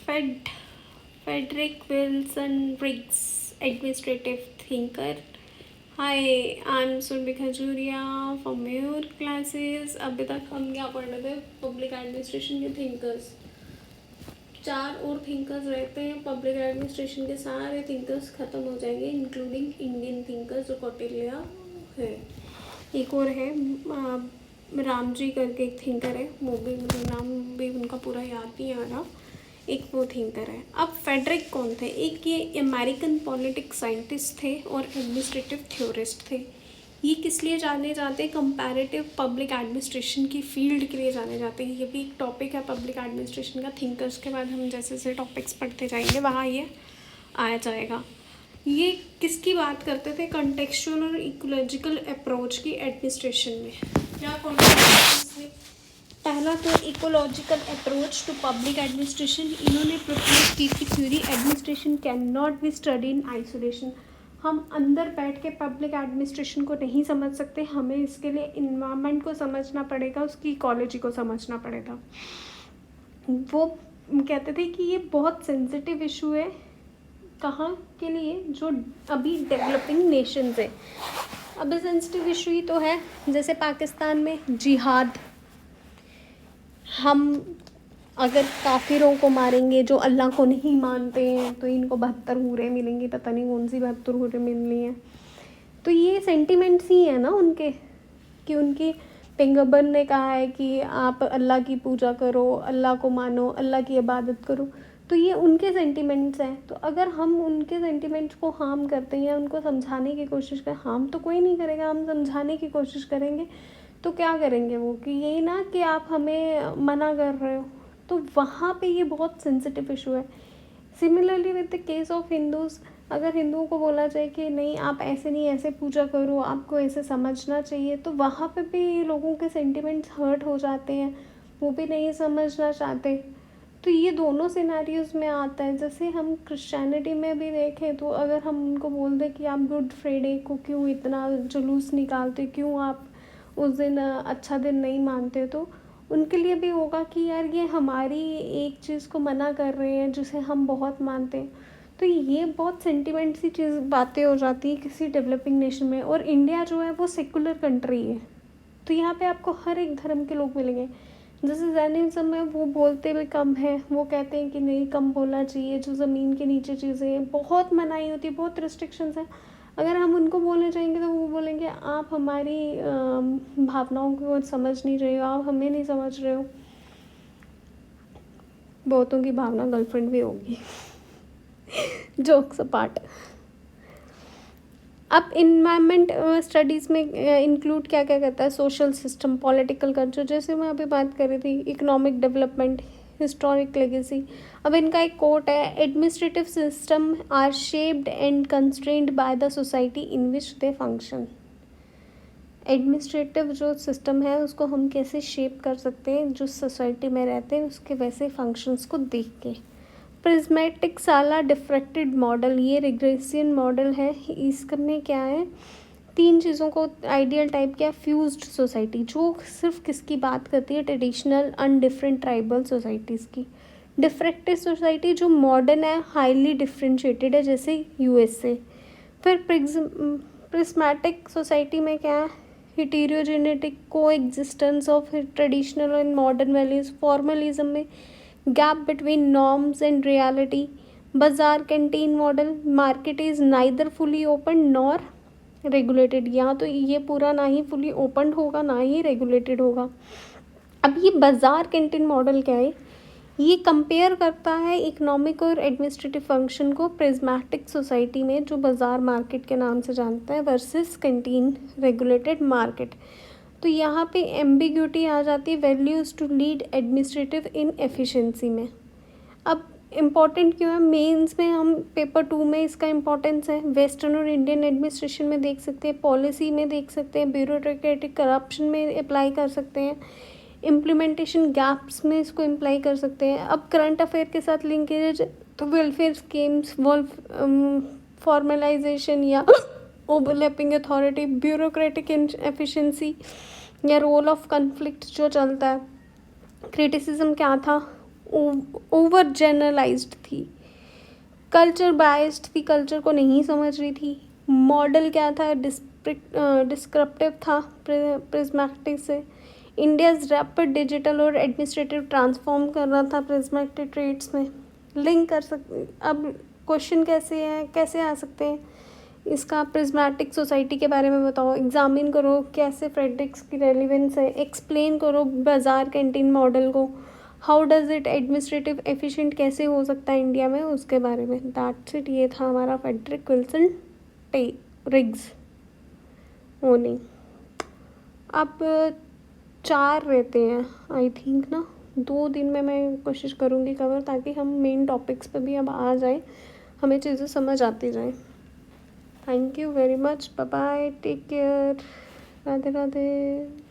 Fed Frederick Wilson Riggs, administrative thinker. Hi, I'm Surbi Khajuria from Mayur classes. अभी तक हम क्या पढ़ रहे थे? पब्लिक एडमिनिस्ट्रेशन के थिंकर्स. 4 और थिंकर्स रहते हैं. पब्लिक एडमिनिस्ट्रेशन के सारे थिंकर्स ख़त्म हो जाएंगे, इंक्लूडिंग इंडियन थिंकर्स जो कौटिल्य है. एक और है राम जी करके एक थिंकर है, वो भी मुझे नाम भी उनका पूरा याद नहीं आ रहा. एक वो थिंकर है. अब फेडरिक कौन थे? एक ये अमेरिकन पॉलिटिक्स साइंटिस्ट थे और एडमिनिस्ट्रेटिव थ्योरिस्ट थे. ये किस लिए जाने जाते हैं? कंपैरेटिव पब्लिक एडमिनिस्ट्रेशन की फील्ड के लिए जाने जाते हैं. ये भी एक टॉपिक है पब्लिक एडमिनिस्ट्रेशन का. थिंकर्स के बाद हम जैसे जैसे टॉपिक्स पढ़ते जाएंगे वहाँ ये आया जाएगा. ये किसकी बात करते थे? कॉन्टेक्चुअल और इकोलॉजिकल अप्रोच की एडमिनिस्ट्रेशन में. क्या कॉन्टेक्स्ट में? पहला तो ecological approach to public administration. इन्होंने प्रपोज की थी theory administration can not be study in isolation. हम अंदर बैठ के पब्लिक एडमिनिस्ट्रेशन को नहीं समझ सकते. हमें इसके लिए इन्वायरमेंट को समझना पड़ेगा, उसकी इकोलॉजी को समझना पड़ेगा. वो कहते थे कि ये बहुत सेंसिटिव इशू है. कहाँ के लिए? जो अभी डेवलपिंग नेशंस है. अभी सेंसिटिव इशू ही तो है. जैसे पाकिस्तान में जिहाद. हम अगर काफिरों को मारेंगे जो अल्लाह को नहीं मानते हैं तो इनको 72 हूरें मिलेंगी. पता नहीं कौन सी 72 हूरें मिलनी है. तो ये सेंटिमेंट्स ही है ना उनके, कि उनकी पैगंबर ने कहा है कि आप अल्लाह की पूजा करो, अल्लाह को मानो, अल्लाह की इबादत करो. तो ये उनके सेंटिमेंट्स हैं. तो अगर हम उनके सेंटिमेंट्स को हार्म करते हैं या उनको समझाने की कोशिश करें, हार्म तो कोई नहीं करेगा, हम समझाने की कोशिश करेंगे. तो क्या करेंगे वो कि यही ना कि आप हमें मना कर रहे हो. तो वहाँ पे ये बहुत सेंसिटिव इशू है. Similarly with the case of Hindus. अगर हिंदुओं को बोला जाए कि नहीं आप ऐसे नहीं ऐसे पूजा करो, आपको ऐसे समझना चाहिए, तो वहाँ पे भी लोगों के सेंटिमेंट्स हर्ट हो जाते हैं, वो भी नहीं समझना चाहते. तो ये दोनों सिनेरियोज़ में आता है. जैसे हम क्रिश्चियनिटी में भी देखें तो अगर हम उनको बोल दें कि आप गुड फ्राइडे को क्यों इतना जुलूस निकालते, क्यों आप उस दिन अच्छा दिन नहीं मानते, तो उनके लिए भी होगा कि यार ये हमारी एक चीज़ को मना कर रहे हैं जिसे हम बहुत मानते हैं. तो ये बहुत सेंटिमेंट सी चीज़ बातें हो जाती है किसी डेवलपिंग नेशन में. और इंडिया जो है वो सेकुलर कंट्री है. तो यहाँ पे आपको हर एक धर्म के लोग मिलेंगे. जैसे जैनिज़्म में वो बोलते भी कम है, वो कहते हैं कि नहीं कम बोलना चाहिए, जो ज़मीन के नीचे चीज़ें हैं बहुत मनाही होती है, बहुत रिस्ट्रिक्शंस हैं. अगर हम उनको बोलने जाएंगे तो वो बोलेंगे आप हमारी भावनाओं को समझ नहीं रहे हो, आप हमें नहीं समझ रहे हो. बहुतों की भावना गर्लफ्रेंड भी होगी. Jokes apart. अब इन्वायरमेंट स्टडीज़ में इंक्लूड क्या क्या करता है? सोशल सिस्टम, पॉलिटिकल कल्चर, जैसे मैं अभी बात कर रही थी, इकोनॉमिक डेवलपमेंट, हिस्टोरिक लेगेसी. अब इनका एक कोट है, administrative system are shaped and constrained by the society in which they function. Administrative जो सिस्टम है उसको हम कैसे शेप कर सकते हैं, जो सोसाइटी में रहते हैं उसके वैसे फंक्शंस को देख के. प्रिज्मेटिक साला डिफ्रैक्टेड मॉडल, ये रिग्रेसियन मॉडल है. इसमें क्या है, 3 चीज़ों को आइडियल टाइप क्या, फ्यूज्ड सोसाइटी जो सिर्फ किसकी बात करती है, ट्रेडिशनल अनडिफरेंट ट्राइबल सोसाइटीज़ की. डिफ्रैक्टेड सोसाइटी जो मॉडर्न है, हाईली डिफ्रेंशिएटेड है, जैसे यूएसए. फिर प्रिज्मेटिक सोसाइटी में क्या है, heterogenetic coexistence of traditional and modern values. Formalism में gap between norms and reality. Bazaar canteen model, market is neither fully open nor regulated. यहाँ तो ये पूरा ना ही फुली ओपन होगा ना ही रेगुलेटेड होगा. अब ये बाजार कैंटीन मॉडल क्या है, ये कंपेयर करता है इकोनॉमिक और एडमिनिस्ट्रेटिव फंक्शन को प्रिज्मेटिक सोसाइटी में जो बाज़ार मार्केट के नाम से जानता है वर्सेस कैंटीन रेगुलेटेड मार्केट. तो यहाँ पे एम्बिग्यूटी आ जाती है, values to lead administrative inefficiency में. अब इम्पॉर्टेंट क्यों है, मेंस में हम पेपर 2 में इसका इम्पोर्टेंस है. वेस्टर्न और इंडियन एडमिनिस्ट्रेशन में देख सकते हैं, पॉलिसी में देख सकते हैं, ब्यूरोक्रेटिक करप्शन में अप्लाई कर सकते हैं, इम्प्लीमेंटेशन गैप्स में इसको अप्लाई कर सकते हैं. अब करंट अफेयर के साथ लिंकेज तो वेलफेयर स्कीम्स, फॉर्मलाइजेशन या ओवरलैपिंग अथॉरिटी, ब्यूरोक्रेटिक एफिशिएंसी या रोल ऑफ कन्फ्लिक्ट जो चलता है. क्रिटिसिज्म क्या था, ओवर जनरलाइज्ड थी, कल्चर बायस्ड थी, कल्चर को नहीं समझ रही थी। मॉडल क्या था, डिस्क्रिप्टिव था, प्रिज्मेटिक से। इंडियाज रैपिड डिजिटल और एडमिनिस्ट्रेटिव ट्रांसफॉर्म कर रहा था प्रिज्मेटिक ट्रेड्स में। लिंक कर सकते, अब क्वेश्चन कैसे है, कैसे आ सकते हैं इसका, प्रिज्मेटिक सोसाइटी के बारे में बताओ, एग्जामिन करो कैसे फ्रेडरिक्स की रेलिवेंस है, एक्सप्लेन करो बाजार कैंटीन मॉडल को, how does it administrative efficient कैसे हो सकता है इंडिया में, उसके बारे में। दैट्स इट, ये था हमारा फ्रेडरिक विल्सन रिग्स होनी। अब 4 रहते हैं आई थिंक ना, 2 दिन में मैं कोशिश करूँगी कवर, ताकि हम मेन टॉपिक्स पे भी अब आ जाए, हमें चीज़ें समझ आती जाए। Thank you very much, bye bye, take care, Radhe Radhe.